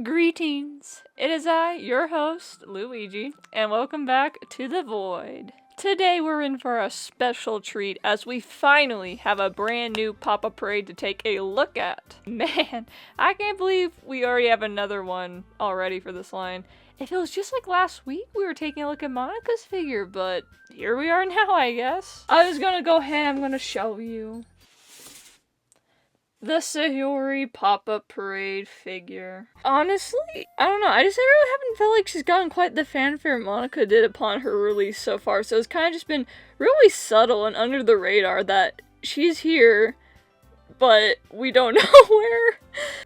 Greetings! It is I, your host, Luigi, and welcome back to The Void. Today we're in for a special treat as we finally have a brand new pop-up parade to take a look at. Man, I can't believe we already have another one already for this line. It feels just like last week we were taking a look at Monika's figure, but here we are now, I guess. I was gonna go ahead, I'm gonna show you the Sayori pop-up parade figure. Honestly, I don't know, I really haven't felt like she's gotten quite the fanfare Monika did upon her release so far, so it's kind of just been really subtle and under the radar that she's here, but we don't know where.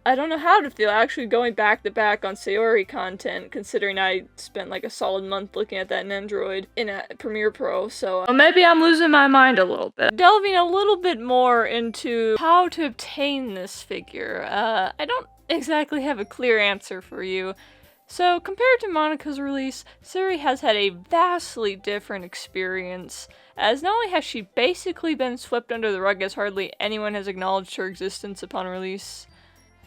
I don't know how to feel actually going back to back on Sayori content, considering I spent like a solid month looking at that Nendroid in a Premiere Pro, so maybe I'm losing my mind a little bit. Delving a little bit more into how to obtain this figure, I don't exactly have a clear answer for you. So, compared to Monika's release, Sayori has had a vastly different experience, as not only has she basically been swept under the rug as hardly anyone has acknowledged her existence upon release,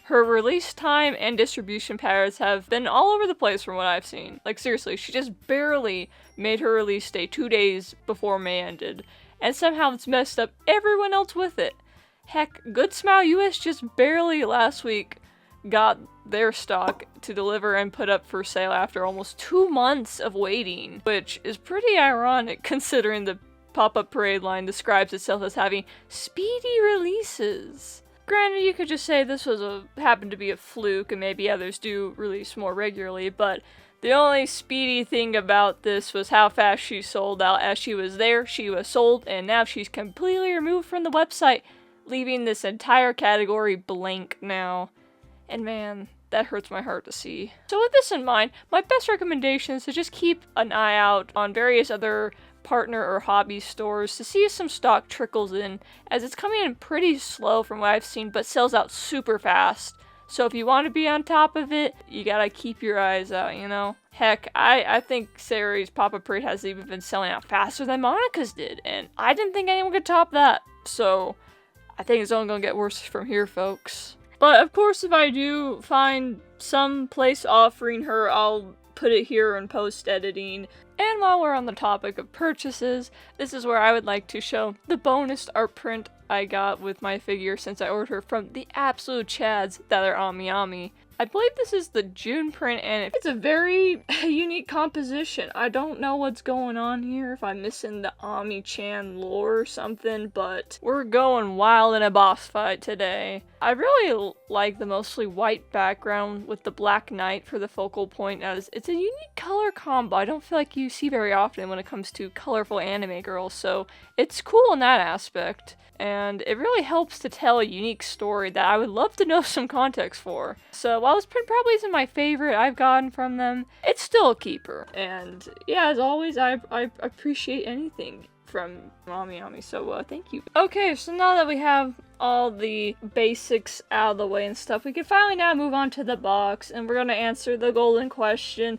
her release time and distribution patterns have been all over the place from what I've seen. Like seriously, she just barely made her release date 2 days before May ended, and somehow it's messed up everyone else with it. Heck, Good Smile US just barely last week got their stock to deliver and put up for sale after almost 2 months of waiting, which is pretty ironic considering the pop-up parade line describes itself as having speedy releases. Granted, you could just say this was happened to be a fluke and maybe others do release more regularly, but the only speedy thing about this was how fast she sold out. As she was there, she was sold, and now she's completely removed from the website, leaving this entire category blank now. And man, that hurts my heart to see. So with this in mind, my best recommendation is to just keep an eye out on various other partner or hobby stores to see if some stock trickles in, as it's coming in pretty slow from what I've seen, but sells out super fast. So if you want to be on top of it, you gotta keep your eyes out, you know? Heck, I think Sayori's pop-up parade has even been selling out faster than Monika's did, and I didn't think anyone could top that. So I think it's only gonna get worse from here, folks. But of course, if I do find some place offering her, I'll put it here in post-editing. And while we're on the topic of purchases, this is where I would like to show the bonus art print I got with my figure since I ordered her from the absolute chads that are Ami. I believe this is the June print, and it's a very unique composition. I don't know what's going on here, if I'm missing the Ami-chan lore or something, but we're going wild in a boss fight today. I really like the mostly white background with the black knight for the focal point, as it's a unique color combo I don't feel like you see very often when it comes to colorful anime girls, so it's cool in that aspect. And it really helps to tell a unique story that I would love to know some context for. So while this print probably isn't my favorite I've gotten from them, it's still a keeper. And yeah, as always, I appreciate anything from Ami, so thank you. Okay, so now that we have all the basics out of the way and stuff, we can finally now move on to the box, and we're gonna answer the golden question: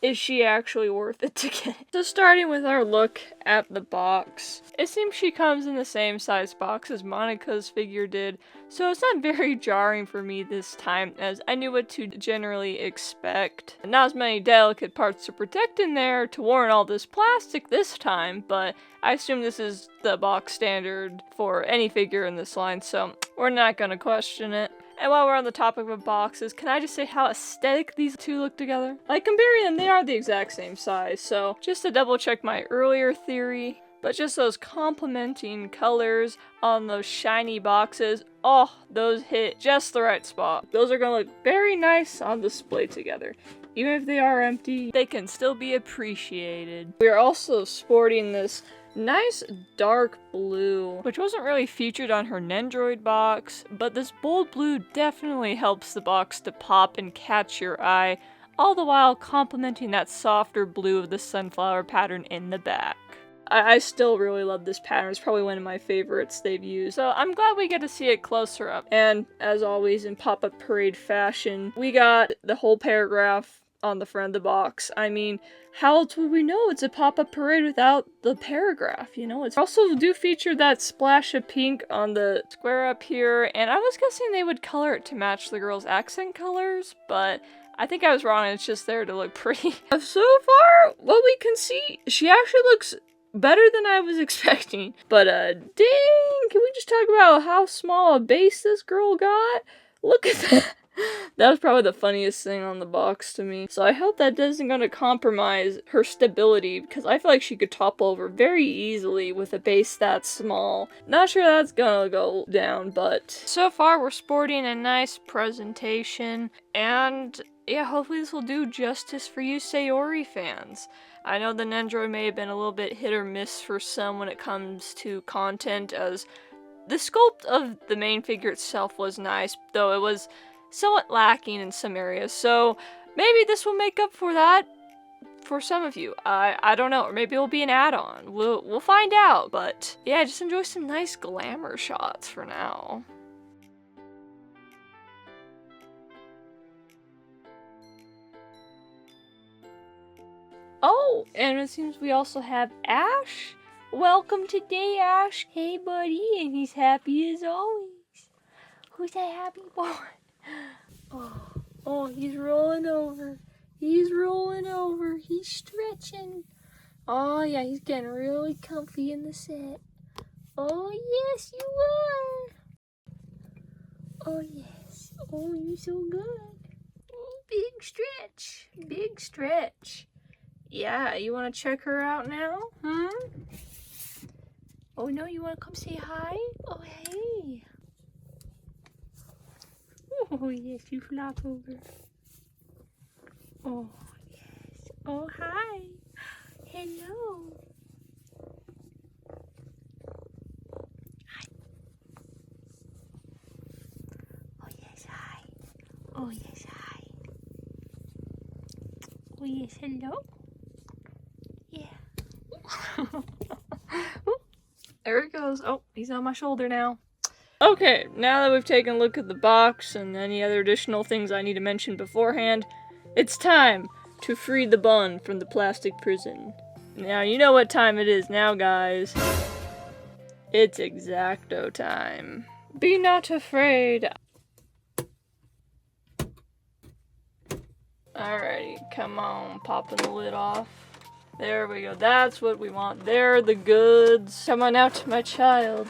is she actually worth it to get? So starting with our look at the box, it seems she comes in the same size box as Monika's figure did, so it's not very jarring for me this time, as I knew what to generally expect. Not as many delicate parts to protect in there to warrant all this plastic this time, but I assume this is the box standard for any figure in this line, so we're not gonna question it. And while we're on the topic of boxes, can I just say how aesthetic these two look together? Like, comparing them, they are the exact same size, so just to double check my earlier theory, but just those complementing colors on those shiny boxes, oh, those hit just the right spot. Those are gonna look very nice on display together. Even if they are empty, they can still be appreciated. We are also sporting this nice dark blue, which wasn't really featured on her Nendroid box, but this bold blue definitely helps the box to pop and catch your eye, all the while complementing that softer blue of the sunflower pattern in the back. I still really love this pattern. It's probably one of my favorites they've used, so I'm glad we get to see it closer up. And as always in pop-up parade fashion, we got the whole paragraph on the front of the box. I mean, how else would we know it's a pop-up parade without the paragraph, you know? It's also do feature that splash of pink on the square up here, and I was guessing they would color it to match the girls' accent colors, but I think I was wrong, it's just there to look pretty. So far, what we can see, she actually looks better than I was expecting. But dang, can we just talk about how small a base this girl got? Look at that. That was probably the funniest thing on the box to me. So I hope that isn't going to compromise her stability, because I feel like she could topple over very easily with a base that small. Not sure that's gonna go down, but so far we're sporting a nice presentation, and yeah, hopefully this will do justice for you Sayori fans. I know the Nendoroid may have been a little bit hit or miss for some when it comes to content, as the sculpt of the main figure itself was nice, though it was somewhat lacking in some areas, so maybe this will make up for that for some of you. I don't know, or maybe it'll be an add-on. We'll find out, but yeah, just enjoy some nice glamour shots for now. Oh, and it seems we also have Ash. Welcome today, Ash. Hey, buddy, and he's happy as always. Who's that happy boy? Oh, he's rolling over. He's rolling over. He's stretching. Oh, yeah, he's getting really comfy in the set. Oh, yes, you are. Oh, yes. Oh, you're so good. Oh, big stretch. Big stretch. Yeah, you want to check her out now? Oh, no, you want to come say hi? Oh, hey. Oh, yes, you flop over. Oh, yes. Oh, hi. Hello. Hi. Oh, yes, hi. Oh, yes, hi. Oh, yes, hello. Yeah. There it goes. Oh, he's on my shoulder now. Okay, now that we've taken a look at the box and any other additional things I need to mention beforehand, it's time to free the bun from the plastic prison. Now, you know what time it is now, guys. It's X-Acto time. Be not afraid. Alrighty, come on, popping the lid off. There we go, that's what we want. There are the goods. Come on out, my child.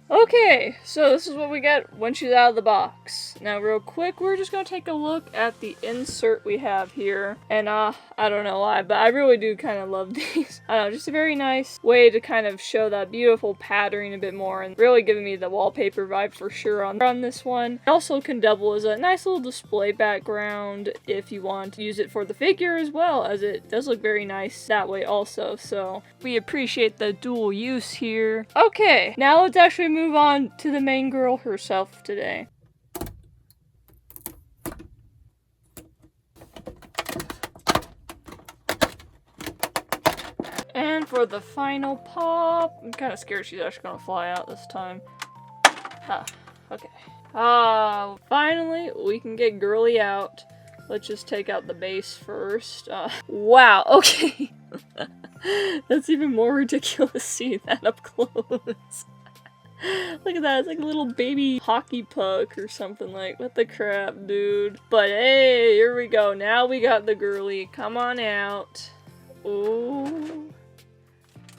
Okay, so this is what we get when she's out of the box. Now real quick, we're just gonna take a look at the insert we have here. And I don't know why, but I really do kind of love these. I don't know, just a very nice way to kind of show that beautiful patterning a bit more, and really giving me the wallpaper vibe for sure on this one. It also can double as a nice little display background if you want to use it for the figure as well, as it does look very nice that way also. So we appreciate the dual use here. Okay, now let's actually move on to the main girl herself today. And for the final pop, I'm kind of scared she's actually gonna fly out this time. Okay. Finally, we can get girly out. Let's just take out the base first. Wow, okay. That's even more ridiculous seeing that up close. Look at that, it's like a little baby hockey puck or something, like, what the crap, dude. But hey, here we go, now we got the girly, come on out. Ooh.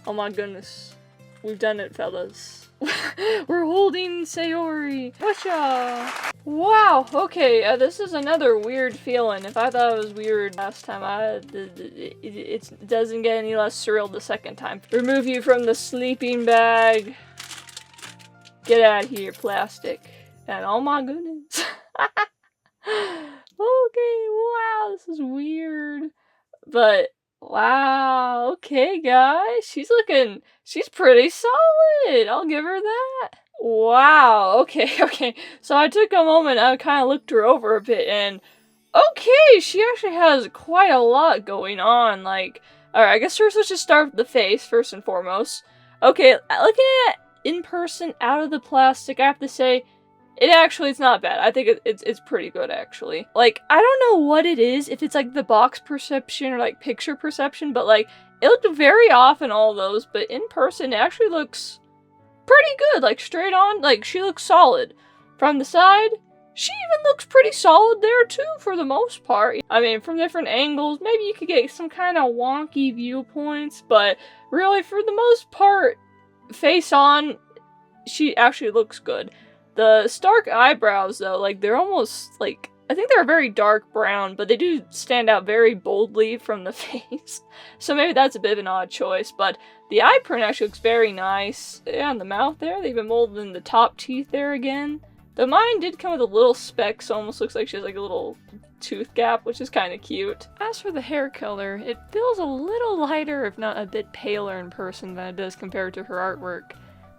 Oh my goodness, we've done it, fellas. We're holding Sayori. Whatcha? Wow, okay, this is another weird feeling. If I thought it was weird last time, it doesn't get any less surreal the second time. Remove you from the sleeping bag. Get out of here, plastic. And oh my goodness. Okay, wow, this is weird. But, wow, okay, guys. She's pretty solid. I'll give her that. Wow, okay. So I took a moment, I kind of looked her over a bit, and okay, she actually has quite a lot going on. Like, alright, I guess first let's just start with the face, first and foremost. Okay, looking at it in person, out of the plastic, I have to say, it's not bad. I think it's pretty good, actually. Like, I don't know what it is, if it's like the box perception or like picture perception, but like, it looked very off in all those, but in person, it actually looks pretty good. Like, straight on, like, she looks solid. From the side, she even looks pretty solid there too for the most part. I mean, from different angles, maybe you could get some kind of wonky viewpoints, but really for the most part, face on, she actually looks good. The Stark eyebrows though, like they're almost like, I think they're a very dark brown, but they do stand out very boldly from the face. So maybe that's a bit of an odd choice, but the eye print actually looks very nice. Yeah, on the mouth there, they've been molded in the top teeth there again. Though mine did come with a little speck, so almost looks like she has like a little tooth gap, which is kind of cute. As for the hair color, it feels a little lighter, if not a bit paler in person than it does compared to her artwork.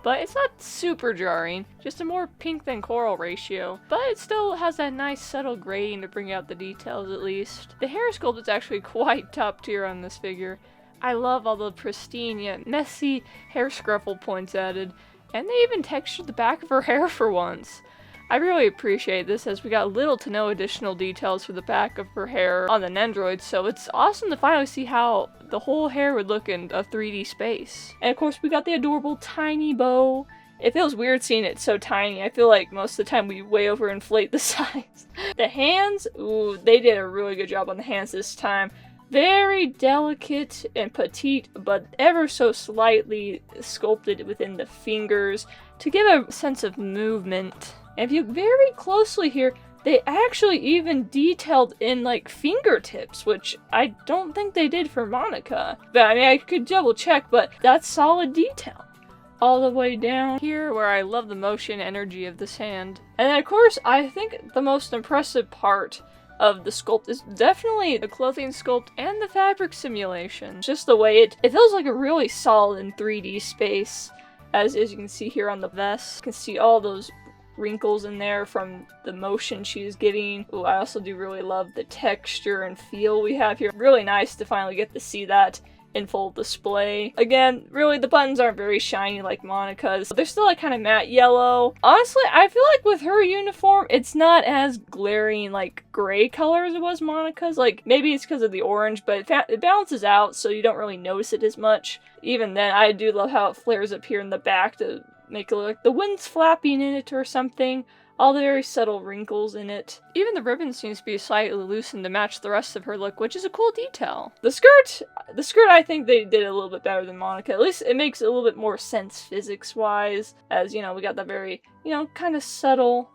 But it's not super jarring, just a more pink than coral ratio. But it still has that nice subtle grading to bring out the details at least. The hair sculpt is actually quite top tier on this figure. I love all the pristine yet messy hair scruffle points added, and they even textured the back of her hair for once. I really appreciate this as we got little to no additional details for the back of her hair on the Nendroid, so it's awesome to finally see how the whole hair would look in a 3D space. And of course we got the adorable tiny bow. It feels weird seeing it so tiny. I feel like most of the time we way overinflate the size. The hands, ooh, they did a really good job on the hands this time. Very delicate and petite, but ever so slightly sculpted within the fingers to give a sense of movement. And if you look very closely here, they actually even detailed in like fingertips, which I don't think they did for Monika. But I mean, I could double check, but that's solid detail. All the way down here where I love the motion energy of this hand. And then of course, I think the most impressive part of the sculpt is definitely the clothing sculpt and the fabric simulation. Just the way it feels like a really solid in 3D space. As you can see here on the vest, you can see all those wrinkles in there from the motion she's getting. Ooh, I also do really love the texture and feel we have here. Really nice to finally get to see that in full display. Again, really the buttons aren't very shiny like Monika's. They're still like kind of matte yellow. Honestly, I feel like with her uniform, it's not as glaring like gray color as it was Monika's. Like maybe it's because of the orange, but it balances out so you don't really notice it as much. Even then, I do love how it flares up here in the back to make it look like the wind's flapping in it or something. All the very subtle wrinkles in it. Even the ribbon seems to be slightly loosened to match the rest of her look, which is a cool detail. The skirt I think they did a little bit better than Monika. At least it makes a little bit more sense physics-wise, as, you know, we got that very, you know, kind of subtle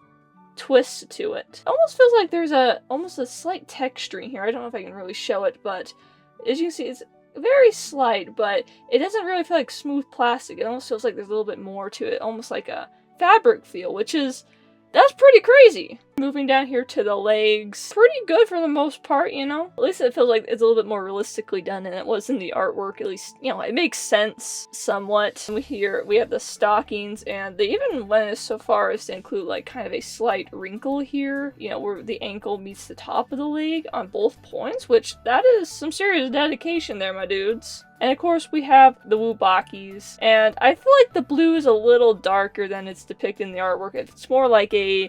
twist to it. It almost feels like there's almost a slight texturing here. I don't know if I can really show it, but as you can see, it's very slight, but it doesn't really feel like smooth plastic. It almost feels like there's a little bit more to it, almost like a fabric feel, that's pretty crazy. Moving down here to the legs, pretty good for the most part, you know? At least it feels like it's a little bit more realistically done than it was in the artwork. At least, you know, it makes sense somewhat. We have the stockings, and they even went so far as to include like kind of a slight wrinkle here, you know, where the ankle meets the top of the leg on both points, which that is some serious dedication there, my dudes. And of course we have the Wubakis, and I feel like the blue is a little darker than it's depicted in the artwork. It's more like a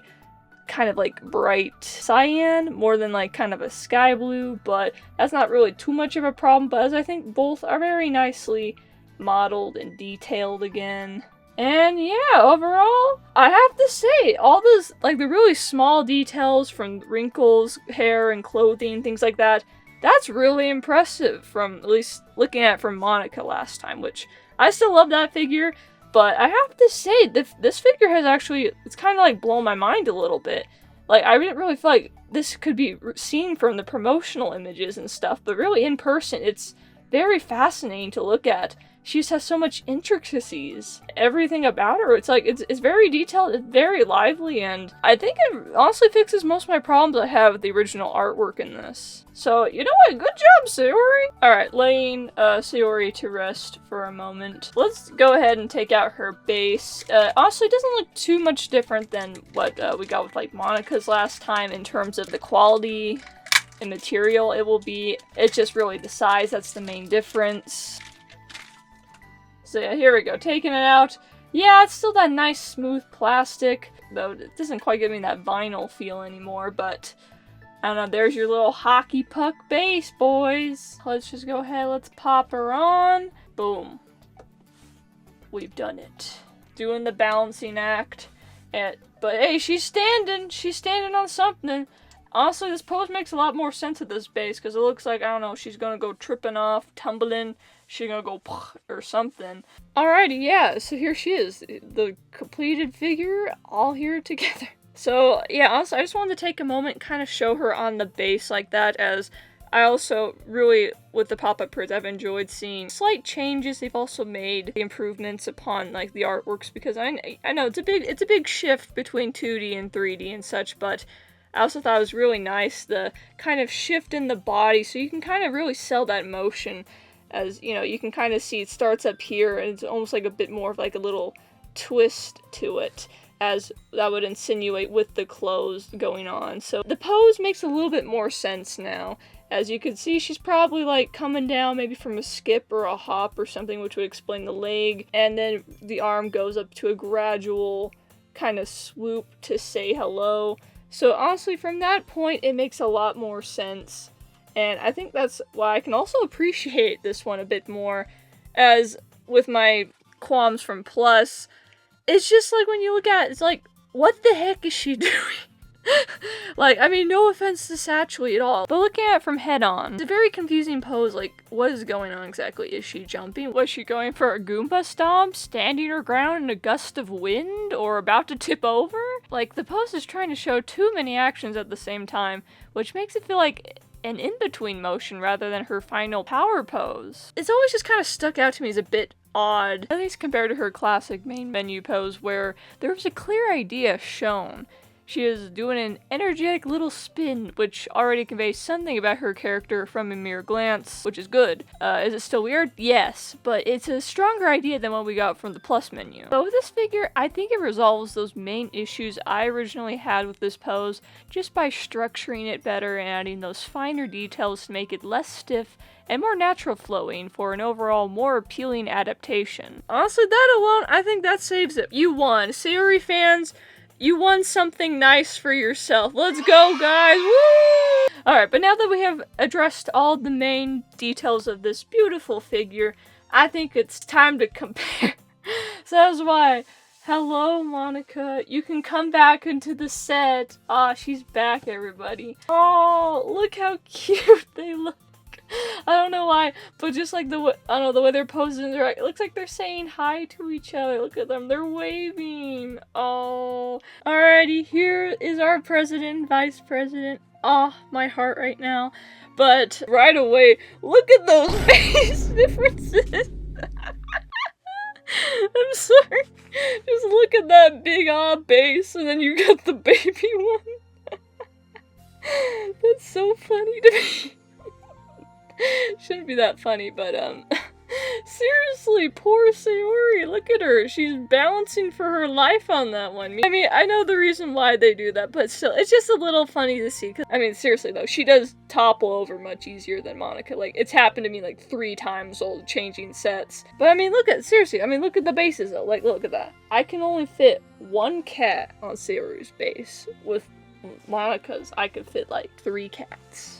kind of like bright cyan, more than like kind of a sky blue, but that's not really too much of a problem, but as I think both are very nicely modeled and detailed again. And yeah, overall, I have to say, all those, like the really small details from wrinkles, hair, and clothing, things like that, that's really impressive from, at least looking at it from Monika last time, which I still love that figure, but I have to say, this figure has actually, it's kind of like blown my mind a little bit. Like, I didn't really feel like this could be seen from the promotional images and stuff, but really in person, it's very fascinating to look at. She just has so much intricacies. Everything about her, it's like, it's very detailed, it's very lively, and I think it honestly fixes most of my problems I have with the original artwork in this. So, you know what? Good job, Sayori! Alright, laying Sayori to rest for a moment. Let's go ahead and take out her base. Honestly, it doesn't look too much different than what we got with, like, Monika's last time in terms of the quality and material it will be. It's just really the size that's the main difference. So yeah, here we go, taking it out. Yeah, it's still that nice smooth plastic, though it doesn't quite give me that vinyl feel anymore, but I don't know, there's your little hockey puck base, boys. Let's just go ahead, let's pop her on. Boom. We've done it. Doing the balancing act. But hey, she's standing on something. Honestly, this pose makes a lot more sense at this base, because it looks like, I don't know, she's gonna go tripping off, tumbling, she's gonna go or something. Alrighty, yeah, so here she is, the completed figure, all here together. So, yeah, also, I just wanted to take a moment and kind of show her on the base like that, as I also really, with the pop-up parades, I've enjoyed seeing slight changes. They've also made the improvements upon, like, the artworks, because I know it's a big shift between 2D and 3D and such, but I also thought it was really nice, the kind of shift in the body, so you can kind of really sell that motion, as, you know, you can kind of see it starts up here, and it's almost like a bit more of like a little twist to it, as that would insinuate with the clothes going on. So the pose makes a little bit more sense now. As you can see, she's probably like coming down maybe from a skip or a hop or something, which would explain the leg, and then the arm goes up to a gradual kind of swoop to say hello. So honestly, from that point, it makes a lot more sense, and I think that's why I can also appreciate this one a bit more, as with my qualms from Plus, it's just like when you look at it, it's like, what the heck is she doing? Like, I mean, no offense to Satchely at all, but looking at it from head on, it's a very confusing pose. Like, what is going on exactly? Is she jumping? Was she going for a Goomba stomp, standing her ground in a gust of wind, or about to tip over? Like, the pose is trying to show too many actions at the same time, which makes it feel like an in-between motion rather than her final power pose. It's always just kind of stuck out to me as a bit odd, at least compared to her classic main menu pose where there was a clear idea shown. She is doing an energetic little spin, which already conveys something about her character from a mere glance, which is good. Is it still weird? Yes, but it's a stronger idea than what we got from the Plus menu. But with this figure, I think it resolves those main issues I originally had with this pose, just by structuring it better and adding those finer details to make it less stiff and more natural flowing for an overall more appealing adaptation. Honestly, that alone, I think that saves it. You won. Sayori fans, you won something nice for yourself. Let's go, guys! Woo! Alright, but now that we have addressed all the main details of this beautiful figure, I think it's time to compare. So that's why, hello, Monika. You can come back into the set. Ah, she's back, everybody. Oh, look how cute they look. I don't know why, but just like the way they're posing, it looks like they're saying hi to each other. Look at them, they're waving. Oh, alrighty, here is our president, vice president. Oh, my heart right now. But right away, look at those face differences. I'm sorry. Just look at that big base, and then you got the baby one. That's so funny to me. Shouldn't be that funny, but seriously, poor Sayori, look at her. She's balancing for her life on that one. I mean, I know the reason why they do that, but still, it's just a little funny to see. I mean, seriously though, she does topple over much easier than Monika. Like, it's happened to me like 3 times while changing sets. But I mean, look at the bases though. Like, look at that. I can only fit 1 cat on Sayori's base. With Monika's, I could fit like 3 cats.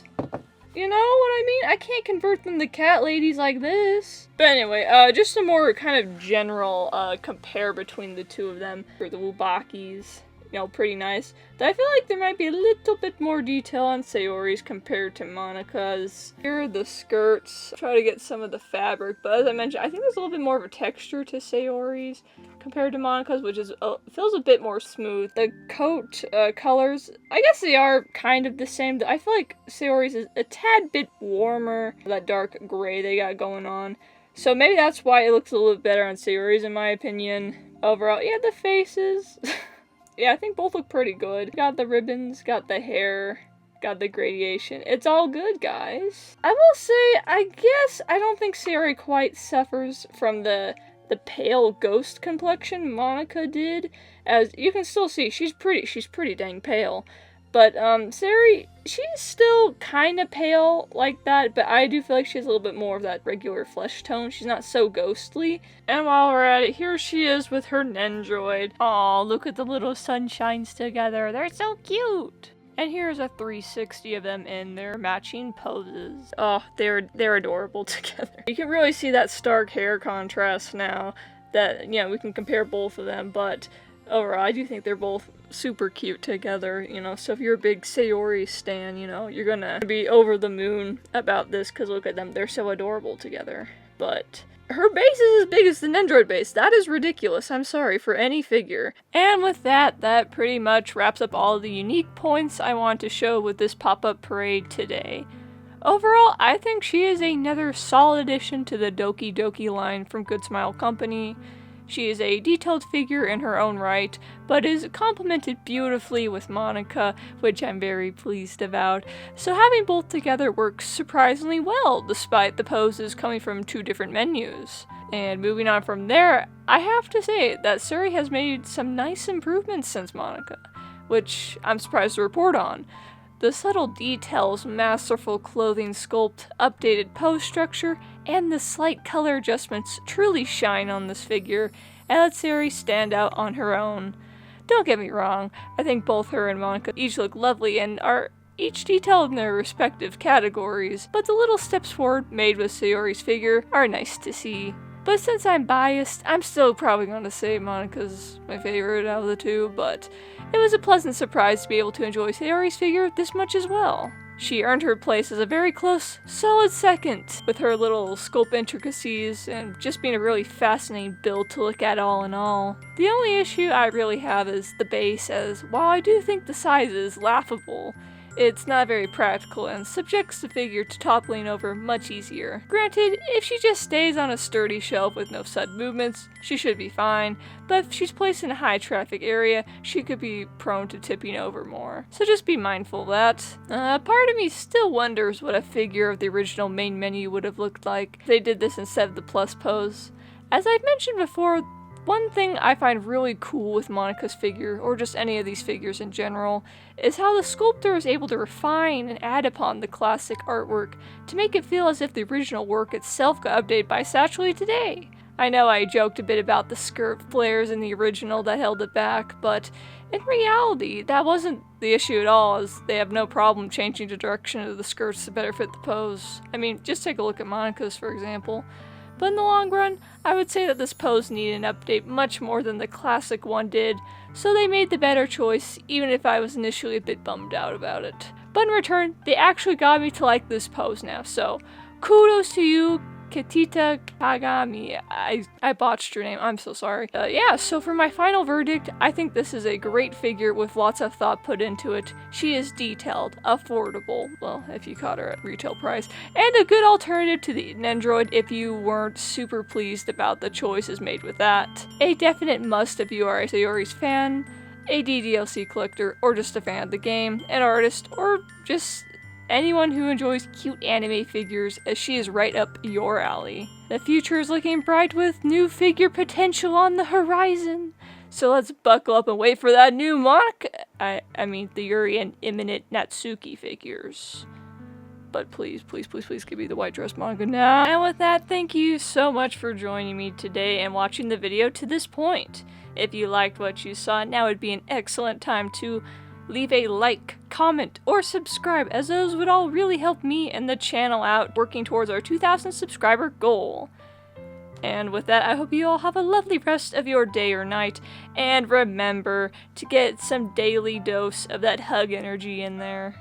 You know what I mean? I can't convert them to cat ladies like this. But anyway, just some more kind of general compare between the two of them. For the Wubakis, you know, pretty nice. But I feel like there might be a little bit more detail on Sayori's compared to Monika's. Here are the skirts. Try to get some of the fabric, but as I mentioned, I think there's a little bit more of a texture to Sayori's compared to Monika's, which is feels a bit more smooth. The coat colors, I guess they are kind of the same. I feel like Sayori's is a tad bit warmer, that dark gray they got going on. So maybe that's why it looks a little bit better on Sayori's in my opinion. Overall, yeah, the faces. Yeah, I think both look pretty good. Got the ribbons, got the hair, got the gradation. It's all good, guys. I will say, I guess I don't think Sayori quite suffers from the pale ghost complexion Monika did. As you can still see, she's pretty dang pale. But Sayori, she's still kind of pale like that, but I do feel like she has a little bit more of that regular flesh tone. She's not so ghostly. And while we're at it, here she is with her Nendroid. Aw, look at the little sunshines together. They're so cute. And here's a 360 of them in their matching poses. Oh, they're adorable together. You can really see that stark hair contrast now. That, you know, we can compare both of them, but Overall, I do think they're both super cute together, you know, so if you're a big Sayori stan, you know, you're gonna be over the moon about this, because look at them, they're so adorable together. But her base is as big as the Nendroid base. That is ridiculous, I'm sorry, for any figure. And with that, that pretty much wraps up all of the unique points I want to show with this pop-up parade today. Overall, I think she is another solid addition to the Doki Doki line from Good Smile Company. She is a detailed figure in her own right, but is complemented beautifully with Monika, which I'm very pleased about. So having both together works surprisingly well, despite the poses coming from two different menus. And moving on from there, I have to say that Sayori has made some nice improvements since Monika, which I'm surprised to report on. The subtle details, masterful clothing sculpt, updated pose structure, and the slight color adjustments truly shine on this figure and let Sayori stand out on her own. Don't get me wrong, I think both her and Monika each look lovely and are each detailed in their respective categories, but the little steps forward made with Sayori's figure are nice to see. But since I'm biased, I'm still probably going to say Monika's my favorite out of the two, but it was a pleasant surprise to be able to enjoy Sayori's figure this much as well. She earned her place as a very close, solid second, with her little sculpt intricacies and just being a really fascinating build to look at all in all. The only issue I really have is the base, as while I do think the size is laughable, it's not very practical and subjects the figure to toppling over much easier. Granted, if she just stays on a sturdy shelf with no sudden movements, she should be fine, but if she's placed in a high traffic area, she could be prone to tipping over more. So just be mindful of that. Part of me still wonders what a figure of the original main menu would have looked like if they did this instead of the plus pose. As I've mentioned before, one thing I find really cool with Monika's figure, or just any of these figures in general, is how the sculptor is able to refine and add upon the classic artwork to make it feel as if the original work itself got updated by Actually today. I know I joked a bit about the skirt flares in the original that held it back, but in reality, that wasn't the issue at all, as they have no problem changing the direction of the skirts to better fit the pose. I mean, just take a look at Monika's, for example. But in the long run, I would say that this pose needed an update much more than the classic one did, so they made the better choice, even if I was initially a bit bummed out about it. But in return, they actually got me to like this pose now, so kudos to you, Ketita Kagami. I botched your name, I'm so sorry. Yeah, so for my final verdict, I think this is a great figure with lots of thought put into it. She is detailed, affordable, well, if you caught her at retail price, and a good alternative to the Nendroid if you weren't super pleased about the choices made with that. A definite must if you are a Sayori's fan, a DDLC collector, or just a fan of the game, an artist, or just anyone who enjoys cute anime figures, as she is right up your alley. The future is looking bright with new figure potential on the horizon. So let's buckle up and wait for that new Monika. I mean the Yuri and imminent Natsuki figures. But please, please, please, please give me the white dress Monika now. And with that, thank you so much for joining me today and watching the video to this point. If you liked what you saw, now would be an excellent time to leave a like, comment, or subscribe, as those would all really help me and the channel out working towards our 2,000 subscriber goal. And with that, I hope you all have a lovely rest of your day or night, and remember to get some daily dose of that hug energy in there.